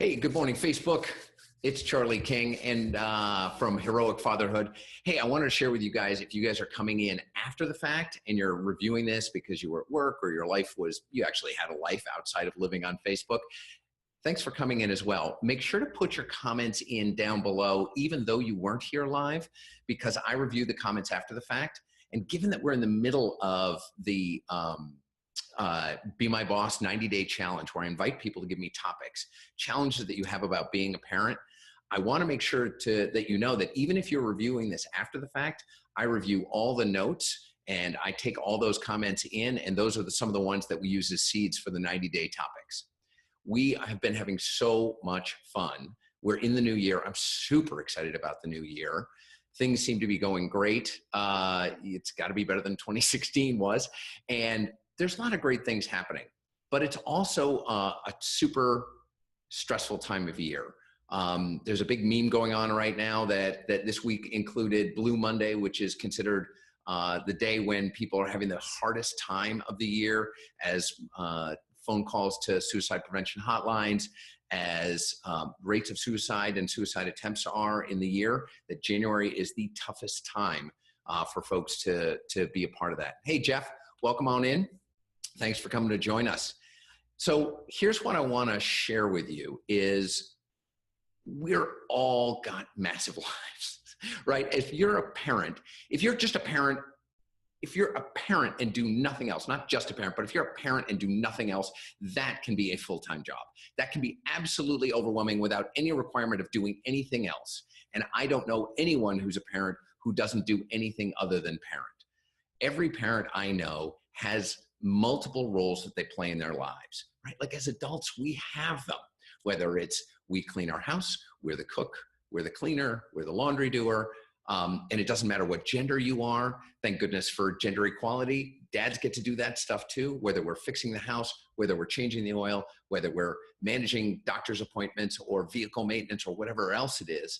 Hey, good morning, Facebook. It's Charlie King and from Heroic Fatherhood. Hey, I wanted to share with you guys, if you guys are coming in after the fact and you're reviewing this because you were at work or your life was, you actually had a life outside of living on Facebook, thanks for coming in as well. Make sure to put your comments in down below, even though you weren't here live, because I review the comments after the fact. And given that we're in the middle of the Be My Boss 90-day challenge, where I invite people to give me topics, challenges that you have about being a parent, I want to make sure that you know that even if you're reviewing this after the fact, I review all the notes and I take all those comments in, and those are some of the ones that we use as seeds for the 90-day topics. We have been having so much fun. We're in the new year. I'm super excited about the new year. Things seem to be going great. It's got to be better than 2016 was. And there's a lot of great things happening, but it's also a super stressful time of year. There's a big meme going on right now that this week included Blue Monday, which is considered the day when people are having the hardest time of the year, as phone calls to suicide prevention hotlines, as rates of suicide and suicide attempts are in the year, that January is the toughest time for folks to be a part of that. Hey, Jeff, welcome on in. Thanks for coming to join us. So here's what I want to share with you is we're all got massive lives, right? If you're a parent, if you're just a parent, if you're a parent and do nothing else, not just a parent, but if you're a parent and do nothing else, that can be a full-time job. That can be absolutely overwhelming without any requirement of doing anything else. And I don't know anyone who's a parent who doesn't do anything other than parent. Every parent I know has multiple roles that they play in their lives, right? Like as adults, we have them, whether it's we clean our house, we're the cook, we're the cleaner, we're the laundry doer, and it doesn't matter what gender you are. Thank goodness for gender equality. Dads get to do that stuff too, whether we're fixing the house, whether we're changing the oil, whether we're managing doctor's appointments or vehicle maintenance or whatever else it is.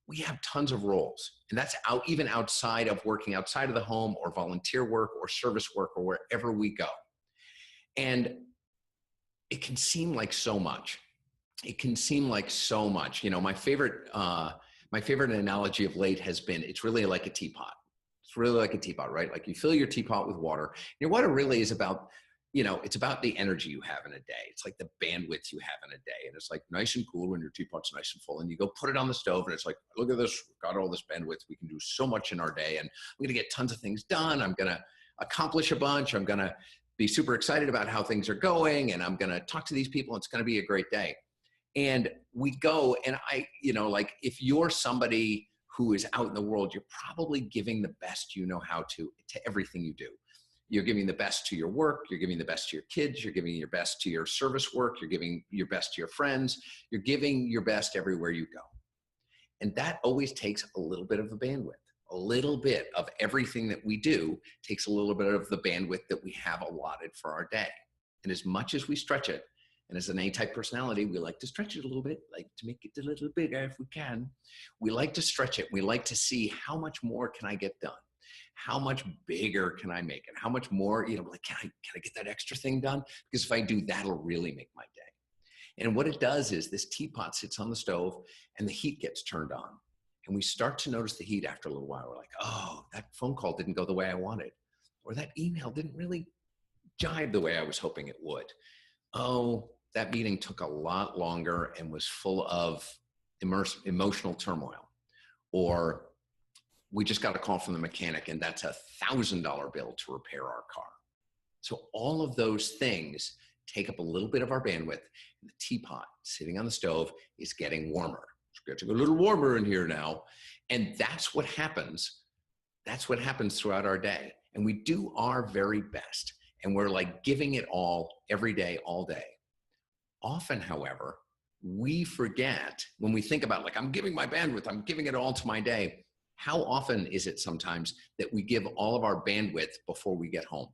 We have tons of roles, and that's even outside of working outside of the home or volunteer work or service work or wherever we go. And it can seem like so much. It can seem like so much. You know, my favorite analogy of late has been, it's really like a teapot. It's really like a teapot, right? Like you fill your teapot with water. Your water really is about, you know, it's about the energy you have in a day. It's like the bandwidth you have in a day. And it's like nice and cool when your teapot's nice and full. And you go put it on the stove and it's like, look at this, we've got all this bandwidth. We can do so much in our day and I'm gonna get tons of things done. I'm gonna accomplish a bunch. I'm gonna be super excited about how things are going. And I'm gonna talk to these people. It's gonna be a great day. And we go and like if you're somebody who is out in the world, you're probably giving the best you know how to everything you do. You're giving the best to your work, you're giving the best to your kids, you're giving your best to your service work, you're giving your best to your friends, you're giving your best everywhere you go. And that always takes a little bit of the bandwidth. A little bit of everything that we do takes a little bit of the bandwidth that we have allotted for our day. And as much as we stretch it, and as an A-type personality, we like to stretch it a little bit, like to make it a little bigger if we can. We like to stretch it. We like to see how much more can I get done? How much bigger can I make it? How much more, like, can I get that extra thing done? Because if I do, that'll really make my day. And what it does is this teapot sits on the stove and the heat gets turned on. And we start to notice the heat after a little while. We're like, oh, that phone call didn't go the way I wanted. Or that email didn't really jive the way I was hoping it would. Oh, that meeting took a lot longer and was full of emotional turmoil. Or we just got a call from the mechanic and that's $1,000 bill to repair our car. So all of those things take up a little bit of our bandwidth. And the teapot sitting on the stove is getting warmer. It's getting a little warmer in here now. And that's what happens. That's what happens throughout our day. And we do our very best. And we're like giving it all every day, all day. Often, however, we forget when we think about like, I'm giving my bandwidth, I'm giving it all to my day. How often is it sometimes that we give all of our bandwidth before we get home,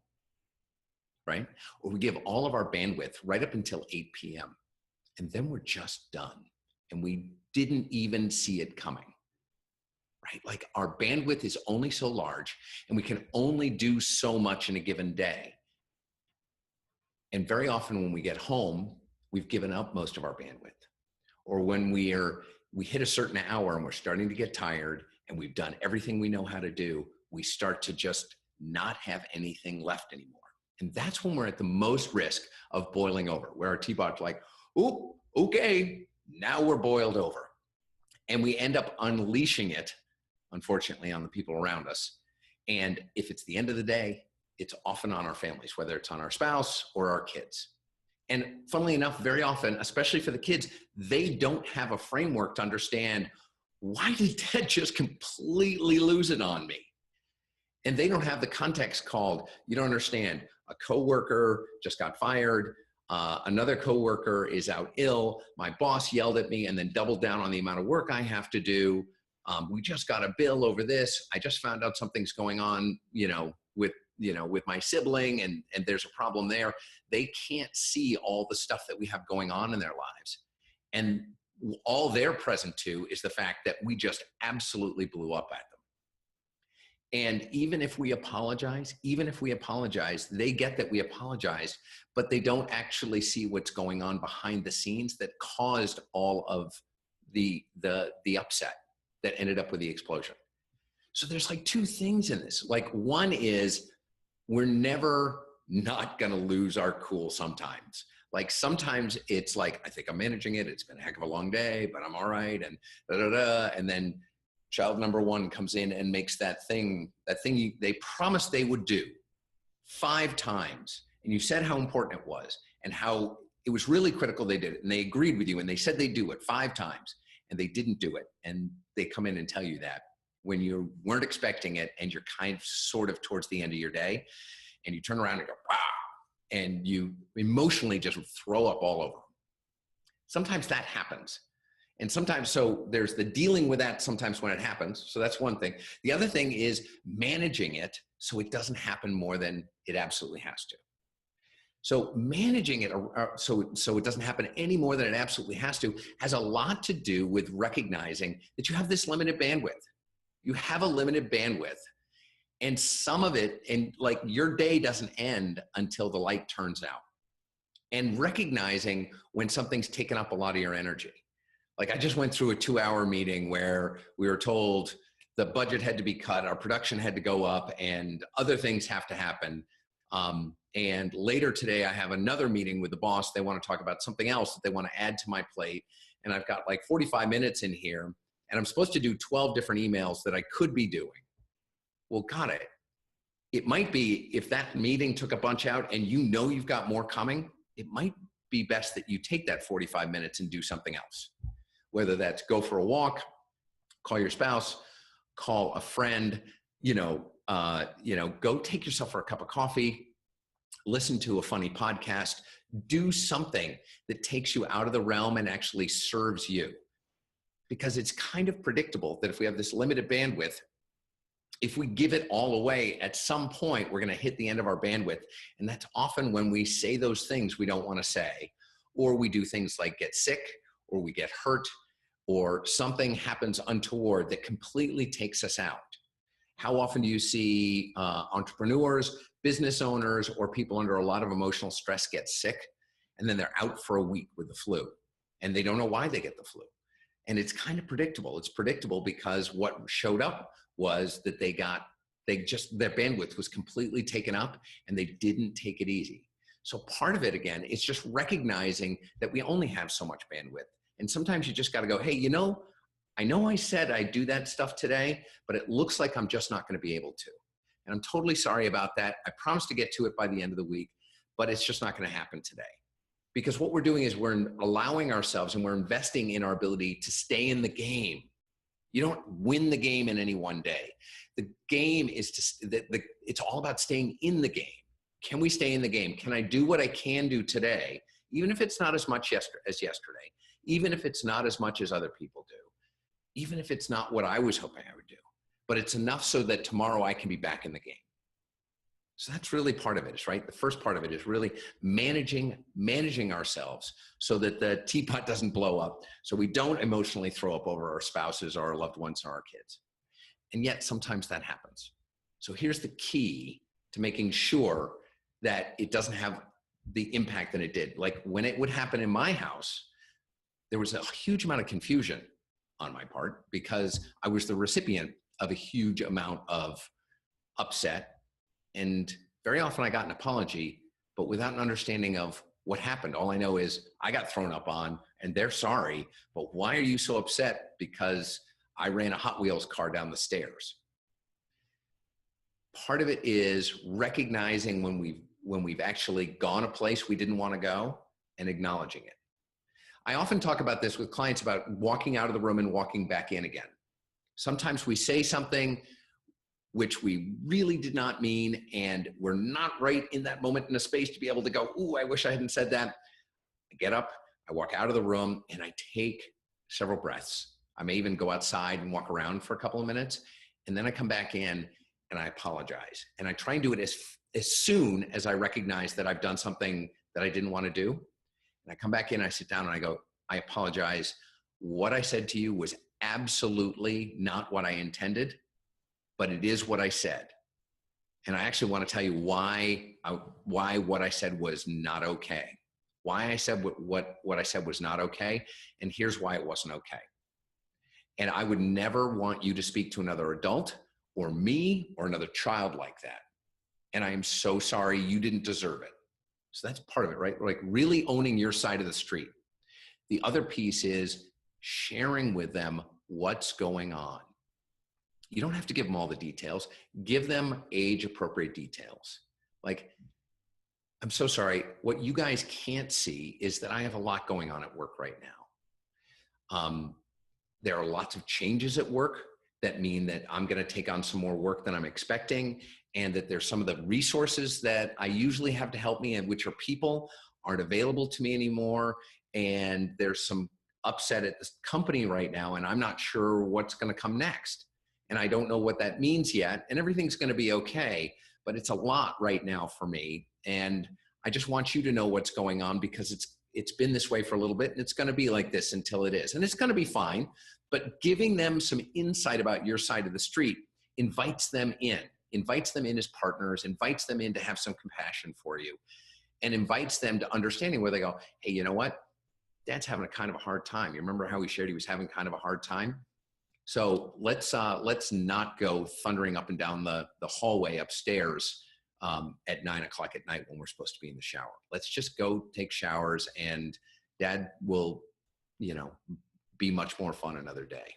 right? Or we give all of our bandwidth right up until 8 p.m. and then we're just done and we didn't even see it coming, right? Like our bandwidth is only so large and we can only do so much in a given day. And very often when we get home, we've given up most of our bandwidth. Or when we hit a certain hour and we're starting to get tired and we've done everything we know how to do, we start to just not have anything left anymore. And that's when we're at the most risk of boiling over, where our teapot's like, oh, okay, now we're boiled over. And we end up unleashing it, unfortunately, on the people around us. And if it's the end of the day, it's often on our families, whether it's on our spouse or our kids. And funnily enough, very often, especially for the kids, they don't have a framework to understand, why did Dad just completely lose it on me? And they don't have the context called, you don't understand, a coworker just got fired, another coworker is out ill, my boss yelled at me and then doubled down on the amount of work I have to do. We just got a bill over this. I just found out something's going on, with my sibling, and there's a problem there. They can't see all the stuff that we have going on in their lives. And all they're present to is the fact that we just absolutely blew up at them. And even if we apologize, they get that we apologized, but they don't actually see what's going on behind the scenes that caused all of the upset that ended up with the explosion. So there's like two things in this. Like, one is, we're never not gonna lose our cool sometimes. Like, sometimes it's like, I think I'm managing it, it's been a heck of a long day, but I'm all right, and and then child number one comes in and makes that thing they promised they would do 5 times. And you said how important it was and how it was really critical they did it. And they agreed with you and they said they'd do it 5 times and they didn't do it. And they come in and tell you that when you weren't expecting it and you're kind of sort of towards the end of your day, and you turn around and go, wow, and you emotionally just throw up all over them. Sometimes that happens. And sometimes, so there's the dealing with that sometimes when it happens. So that's one thing. The other thing is managing it so it doesn't happen more than it absolutely has to. So managing it so it doesn't happen any more than it absolutely has to has a lot to do with recognizing that you have this limited bandwidth. You have a limited bandwidth, and some of it, and like, your day doesn't end until the light turns out. And recognizing when something's taken up a lot of your energy. Like, I just went through a 2-hour meeting where we were told the budget had to be cut, our production had to go up, and other things have to happen. And later today, I have another meeting with the boss. They want to talk about something else that they want to add to my plate. And I've got like 45 minutes in here, and I'm supposed to do 12 different emails that I could be doing. Well, got it. It might be, if that meeting took a bunch out and you know you've got more coming, it might be best that you take that 45 minutes and do something else. Whether that's go for a walk, call your spouse, call a friend, go take yourself for a cup of coffee, listen to a funny podcast, do something that takes you out of the realm and actually serves you. Because it's kind of predictable that if we have this limited bandwidth, if we give it all away, at some point, we're going to hit the end of our bandwidth. And that's often when we say those things we don't want to say, or we do things like get sick, or we get hurt, or something happens untoward that completely takes us out. How often do you see entrepreneurs, business owners, or people under a lot of emotional stress get sick, and then they're out for a week with the flu, and they don't know why they get the flu? And it's kind of predictable. It's predictable because what showed up was that their bandwidth was completely taken up and they didn't take it easy. So part of it, again, is just recognizing that we only have so much bandwidth. And sometimes you just got to go, hey, I know I said I'd do that stuff today, but it looks like I'm just not going to be able to. And I'm totally sorry about that. I promised to get to it by the end of the week, but it's just not going to happen today. Because what we're doing is we're allowing ourselves and we're investing in our ability to stay in the game. You don't win the game in any one day. The game is it's all about staying in the game. Can we stay in the game? Can I do what I can do today, even if it's not as much as yesterday, even if it's not as much as other people do, even if it's not what I was hoping I would do, but it's enough so that tomorrow I can be back in the game. So that's really part of it, right? The first part of it is really managing ourselves so that the teapot doesn't blow up, so we don't emotionally throw up over our spouses or our loved ones or our kids. And yet sometimes that happens. So here's the key to making sure that it doesn't have the impact that it did. Like when it would happen in my house, there was a huge amount of confusion on my part because I was the recipient of a huge amount of upset. And very often I got an apology, but without an understanding of what happened. All I know is I got thrown up on and they're sorry, but why are you so upset? Because I ran a Hot Wheels car down the stairs. Part of it is recognizing when we've actually gone a place we didn't want to go and acknowledging it. I often talk about this with clients about walking out of the room and walking back in again. Sometimes we say something which we really did not mean, and we're not right in that moment in a space to be able to go, ooh, I wish I hadn't said that. I get up, I walk out of the room, and I take several breaths. I may even go outside and walk around for a couple of minutes, and then I come back in and I apologize. And I try and do it as soon as I recognize that I've done something that I didn't want to do. And I come back in, I sit down and I go, I apologize. What I said to you was absolutely not what I intended, but it is what I said. And I actually want to tell you why what I said was not okay. Why I said what I said was not okay. And here's why it wasn't okay. And I would never want you to speak to another adult or me or another child like that. And I am so sorry, you didn't deserve it. So that's part of it, right? Like really owning your side of the street. The other piece is sharing with them what's going on. You don't have to give them all the details. Give them age-appropriate details. Like, I'm so sorry. What you guys can't see is that I have a lot going on at work right now. There are lots of changes at work that mean that I'm going to take on some more work than I'm expecting, and that there's some of the resources that I usually have to help me, and which are people, aren't available to me anymore. And there's some upset at this company right now, and I'm not sure what's going to come next. And I don't know what that means yet, and everything's going to be okay, but it's a lot right now for me. And I just want you to know what's going on, because it's been this way for a little bit, and it's going to be like this until it is. And it's going to be fine, but giving them some insight about your side of the street invites them in as partners, invites them in to have some compassion for you, and invites them to understanding where they go, hey, you know what? Dad's having a kind of a hard time. You remember how he shared he was having kind of a hard time? So let's not go thundering up and down the hallway upstairs at 9 o'clock at night when we're supposed to be in the shower. Let's just go take showers, and Dad will, be much more fun another day.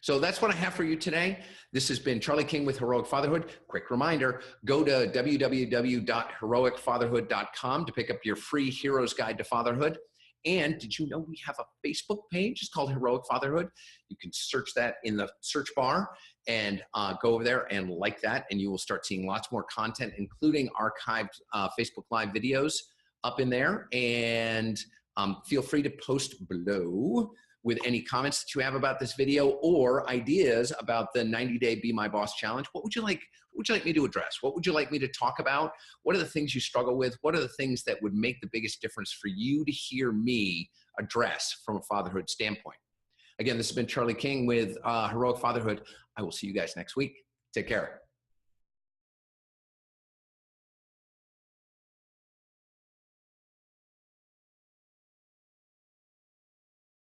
So that's what I have for you today. This has been Charlie King with Heroic Fatherhood. Quick reminder, go to www.heroicfatherhood.com to pick up your free Hero's Guide to Fatherhood. And did you know we have a Facebook page? It's called Heroic Fatherhood. You can search that in the search bar and go over there and like that, and you will start seeing lots more content, including archived Facebook Live videos up in there. And feel free to post below with any comments that you have about this video or ideas about the 90-day Be My Boss Challenge. What would you like me to address? What would you like me to talk about? What are the things you struggle with? What are the things that would make the biggest difference for you to hear me address from a fatherhood standpoint? Again, this has been Charlie King with Heroic Fatherhood. I will see you guys next week. Take care.